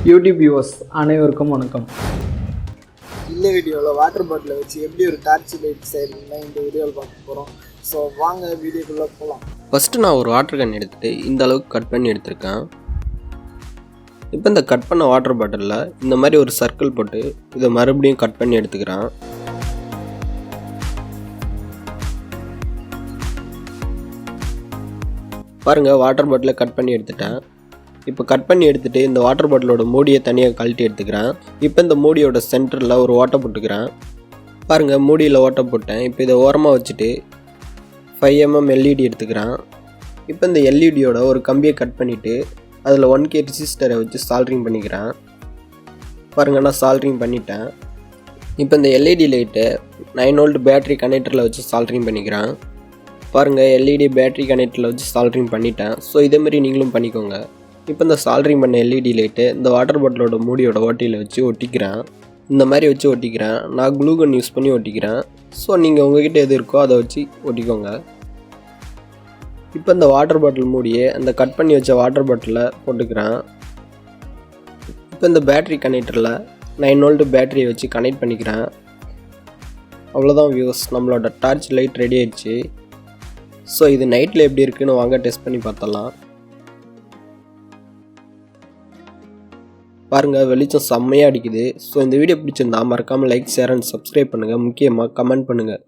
YouTube viewers அனைவருக்கும் வணக்கம். இந்த வீடியோவில் வாட்டர் பாட்டிலை வச்சு எப்படி ஒரு டார்ச் லைட் செய்யறதுன்னா இந்த வீடியோவில் பார்க்க போகிறோம். ஸோ வாங்க வீடியோக்குள்ளே போகலாம். ஃபஸ்ட்டு நான் ஒரு வாட்டர் கேன் எடுத்துகிட்டு இந்த அளவுக்கு கட் பண்ணி எடுத்திருக்கேன். இப்போ இந்த கட் பண்ண வாட்டர் பாட்டிலில் இந்த மாதிரி ஒரு சர்க்கிள் போட்டு இதை மறுபடியும் கட் பண்ணி எடுத்துக்கிறேன். பாருங்கள், வாட்டர் பாட்டிலை கட் பண்ணி எடுத்துட்டேன். இப்போ கட் பண்ணி எடுத்துகிட்டு இந்த வாட்டர் பாட்டிலோட மூடியை தனியாக கழட்டி எடுத்துக்கிறேன். இப்போ இந்த மூடியோட சென்டரில் ஒரு ஓட்டை போட்டுக்கிறேன். பாருங்கள், மூடியில் ஓட்டை போட்டேன். இப்போ இதை ஓரமாக வச்சுட்டு 5mm LED எடுத்துக்கிறேன். இப்போ இந்த எல்இடியோட ஒரு கம்பியை கட் பண்ணிவிட்டு அதில் 1K ரெசிஸ்டரை வச்சு சால்ட்ரிங் பண்ணிக்கிறேன். பாருங்கள், நான் சால்ட்ரிங் பண்ணிட்டேன். இப்போ இந்த LED லைட்டை 9V பேட்டரி கனெக்டரில் வச்சு சால்ட்ரிங் பண்ணிக்கிறேன். பாருங்கள், LED பேட்டரி கனெக்டரில் வச்சு சால்ட்ரிங் பண்ணிட்டேன். ஸோ இதேமாதிரி நீங்களும் பண்ணிக்கோங்க. இப்போ இந்த சால்ட்ரிங் பண்ண LED லைட்டு இந்த வாட்டர் பாட்டிலோட மூடியோட ஓட்டையில் வச்சு ஒட்டிக்கிறேன். இந்த மாதிரி வச்சு ஒட்டிக்கிறேன். நான் க்ளூகன் யூஸ் பண்ணி ஒட்டிக்கிறேன். ஸோ நீங்கள் உங்கள்கிட்ட எது இருக்கோ அதை வச்சு ஒட்டிக்கோங்க. இப்போ இந்த வாட்டர் பாட்டில் மூடியே அந்த கட் பண்ணி வச்ச வாட்டர் பாட்டிலில் போட்டுக்கிறேன். இப்போ இந்த பேட்ரி கனெக்டரில் 9V பேட்டரியை வச்சு கனெக்ட் பண்ணிக்கிறேன். அவ்வளோதான் வியூஸ், நம்மளோட டார்ச் லைட் ரெடி ஆயிடுச்சு. ஸோ இது நைட்டில் எப்படி இருக்குன்னு வாங்க டெஸ்ட் பண்ணி பார்த்தலாம். பாருங்கள், வெளிச்சம் செம்மையாக அடிக்குது. ஸோ இந்த வீடியோ பிடிச்சிருந்தா மறக்காமல் லைக், ஷேர் அண்ட் சப்ஸ்கிரைப் பண்ணுங்கள். முக்கியமாக கமெண்ட் பண்ணுங்கள்.